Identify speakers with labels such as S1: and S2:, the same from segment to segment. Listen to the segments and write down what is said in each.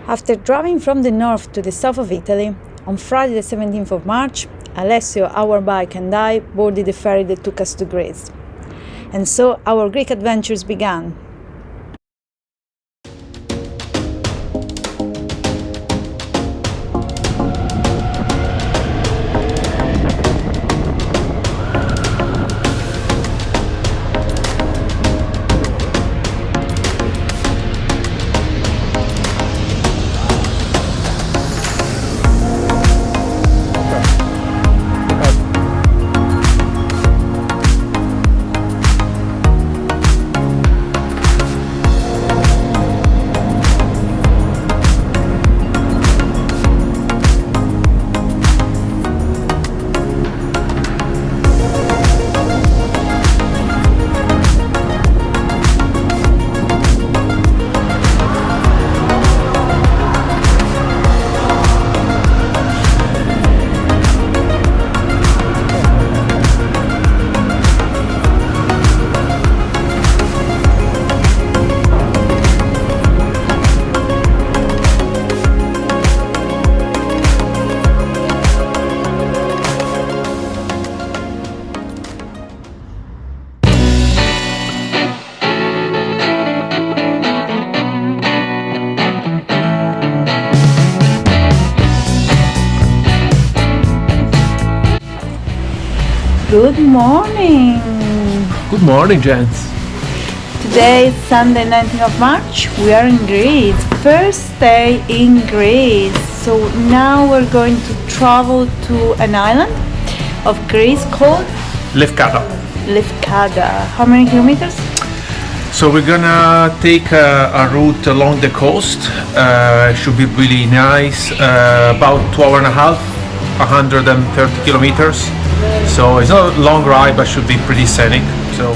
S1: After driving from the north to the south of Italy, on Friday the 17th of March, Alessio, our bike, and I boarded the ferry that took us to Greece. And so our Greek adventures began. Good morning!
S2: Good morning, gents.
S1: Today is Sunday 19th of March. We are in Greece. First day in Greece. So now we're going to travel to an island of Greece called
S2: Lefkada.
S1: Lefkada. How many kilometers?
S2: So we're gonna take a route along the coast. Should be really nice. About 2.5 hours, 130 kilometers. So it's not a long ride, but should be pretty scenic. So.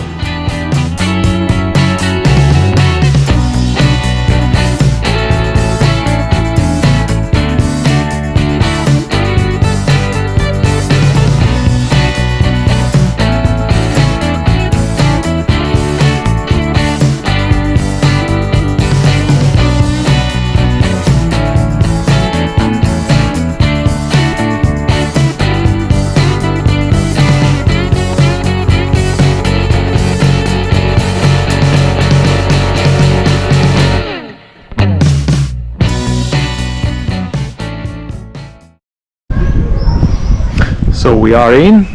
S2: So we are in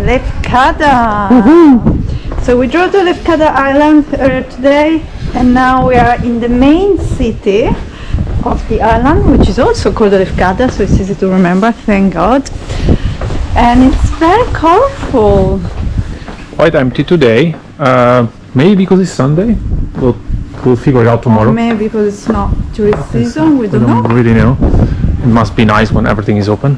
S1: Lefkada. So we drove to Lefkada Island today, and now we are in the main city of the island, which is also called Lefkada, so it's easy to remember, thank God. And it's very colorful.
S2: quite empty today. Maybe because it's Sunday. We'll figure it out tomorrow.
S1: Or maybe because it's not tourist season, we don't know.
S2: Really know. It must be nice when everything is open.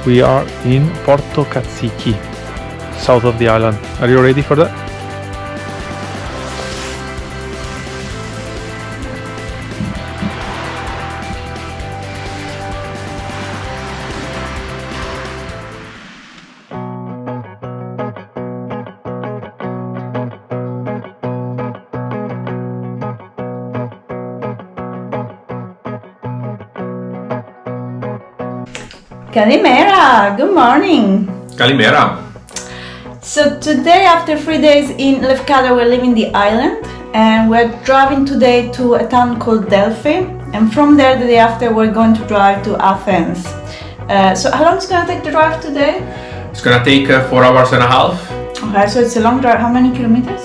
S2: We are in Porto Katsiki, south of the island. Are you ready for that?
S1: Kalimera, good morning.
S2: Kalimera.
S1: So today, after 3 days in Lefkada, we're leaving the island and we're driving today to a town called Delphi, and from there the day after we're going to drive to Athens. So how long is it going to take the drive today?
S2: It's gonna take 4 hours and a half.
S1: Okay, so it's a long drive. How many kilometers?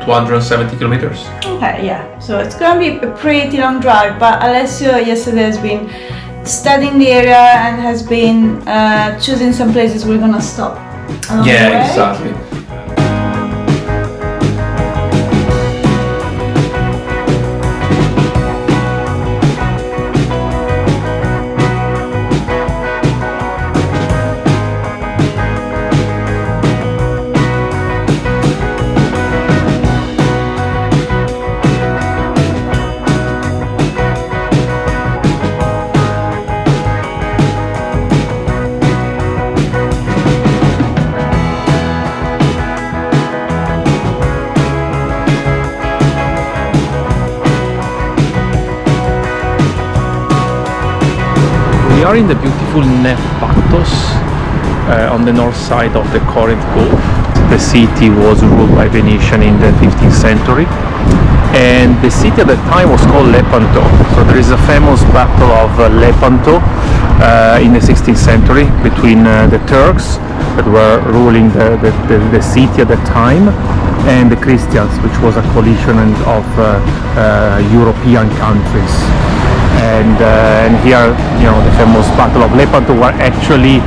S2: 270 kilometers.
S1: Okay, yeah. So it's going to be a pretty long drive, but Alessio yesterday has been studying the area and has been choosing some places we're going to stop.
S2: Yeah, exactly.
S3: We are in the beautiful Nephatos on the north side of the Corinth Gulf. The city was ruled by Venetian in the 15th century, and the city at the time was called Lepanto. So there is a famous battle of Lepanto in the 16th century between the Turks that were ruling the city at the time and the Christians, which was a coalition of European countries. And here, you know, the famous Battle of Lepanto, where actually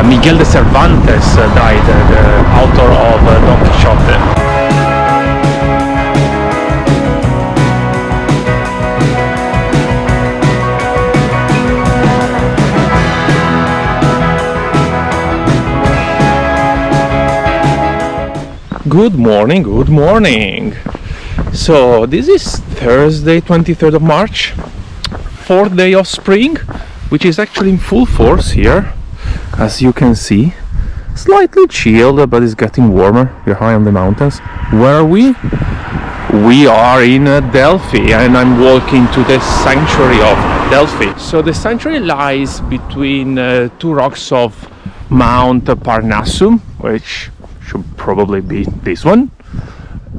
S3: Miguel de Cervantes died, the author of Don Quixote. Good morning, good morning. So this is Thursday, 23rd of March, 4th day of spring, which is actually in full force here, as you can see. Slightly chilled, but it's getting warmer. We're high on the mountains. Where are we? We are in Delphi, and I'm walking to the sanctuary of Delphi. So the sanctuary lies between two rocks of Mount Parnassum, which should probably be this one.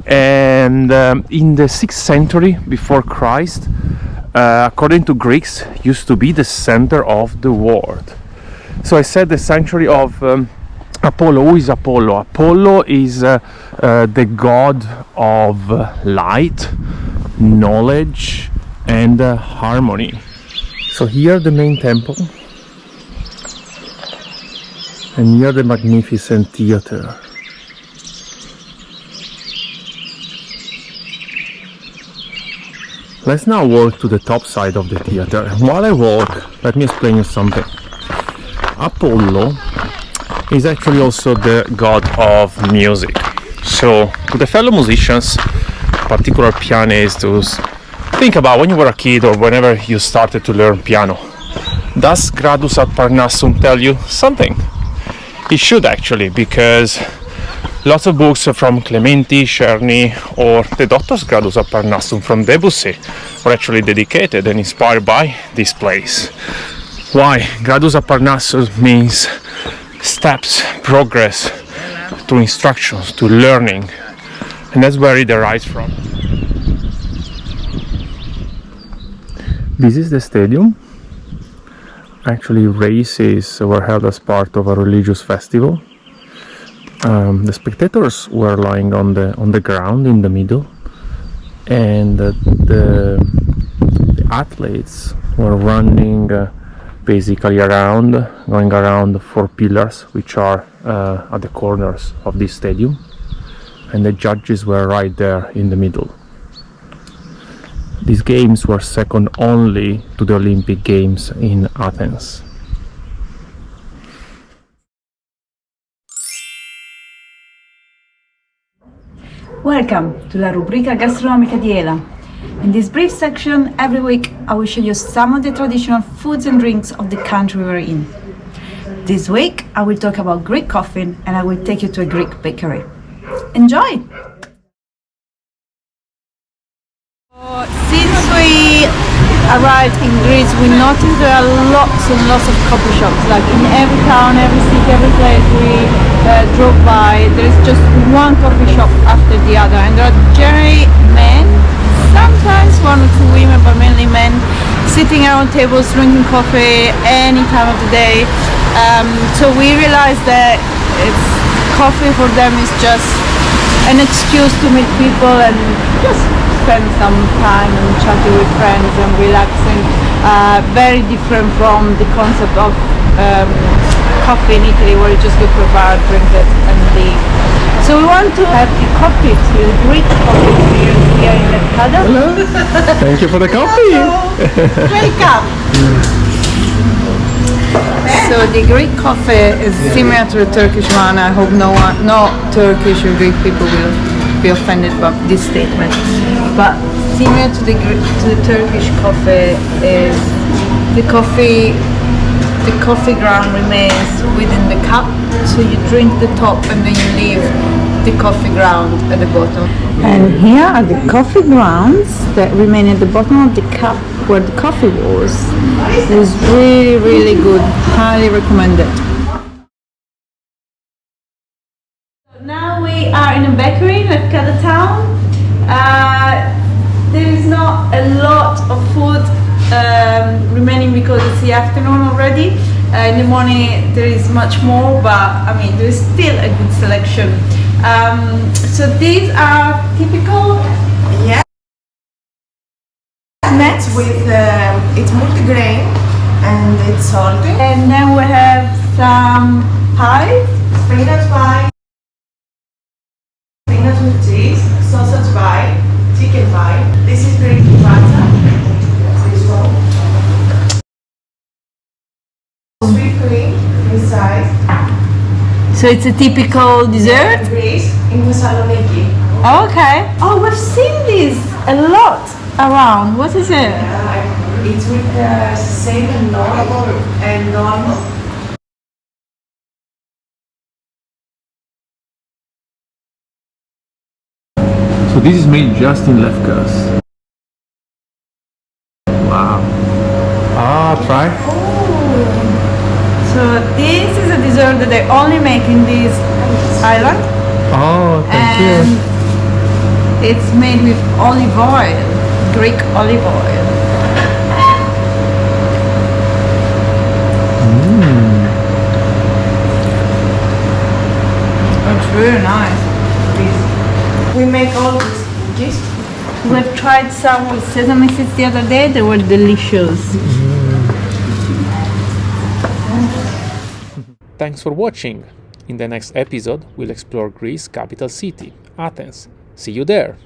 S3: And in the 6th century before Christ, according to Greeks, used to be the center of the world. So I said the sanctuary of Apollo. Who is Apollo? Apollo is the god of light, knowledge, and harmony. So here the main temple, and here the magnificent theater. Let's now walk to the top side of the theater. While I walk, let me explain you something. Apollo is actually also the god of music. So, to the fellow musicians, particular pianists, think about when you were a kid or whenever you started to learn piano. Does Gradus ad Parnassum tell you something? It should actually, because lots of books from Clementi, Czerny, or the Doctor's Gradus ad Parnassum from Debussy were actually dedicated and inspired by this place. Why? Gradus ad Parnassum means steps, progress, to instructions, to learning, and that's where it derives from. This is the stadium. Actually, races were held as part of a religious festival. The spectators were lying on the ground in the middle, and the athletes were running basically going around 4 pillars, which are at the corners of this stadium, and the judges were right there in the middle. These games were second only to the Olympic Games in Athens.
S1: Welcome to la rubrica gastronomica di Ela. In this brief section, every week I will show you some of the traditional foods and drinks of the country we're in. This week I will talk about Greek coffee and I will take you to a Greek bakery. Enjoy! Since we arrived in Greece, we noticed there are lots and lots of coffee shops. Like in every town, every city, every place we drove by, there is just one coffee shop after the other, and there are generally men, sometimes one or two women, but mainly men, sitting around tables drinking coffee any time of the day. So we realized that coffee for them is just an excuse to meet people and just spend some time and chatting with friends and relaxing. Very different from the concept of coffee in Italy, where you just go to a bar, drink it and leave. So we want to have the coffee experience, Greek coffee experience here in Lefkada.
S3: Hello. Thank you for the coffee.
S1: Welcome. So the Greek coffee is similar to the Turkish one. I hope no Turkish or Greek people will be offended by this statement. But similar to the Turkish coffee is the coffee ground remains within the cup. So you drink the top and then you leave the coffee ground at the bottom. And here are the coffee grounds that remain at the bottom of the cup where the coffee was. It is really, really good. Highly recommended. Now we are in a bakery in Lefkada town. There is not a lot of food remaining because it's the afternoon already. In the morning there is much more, but I mean there is still a good selection. So these are typical snacks
S4: with it's multigrain and it's salty.
S1: And then we have some pies.
S4: Spinach pie, spinach with cheese, sausage pie, chicken pie. This is Greek pizza. This one. Sweet cream inside.
S1: So it's a typical dessert?
S4: Greece in Thessaloniki.
S1: Okay. Oh, we've seen this a lot around. What is it?
S4: It's with same and normal.
S3: So this is made just in Lefkas. Wow. Try.
S1: So this is a dessert that they only make in this island.
S3: Oh, thank
S1: And
S3: you.
S1: it's made with olive oil, Greek olive oil. It's really nice.
S4: We make all these cookies.
S1: We've tried some with sesame seeds the other day. They were delicious.
S3: Thanks for watching. In the next episode, we'll explore Greece's capital city, Athens. See you there!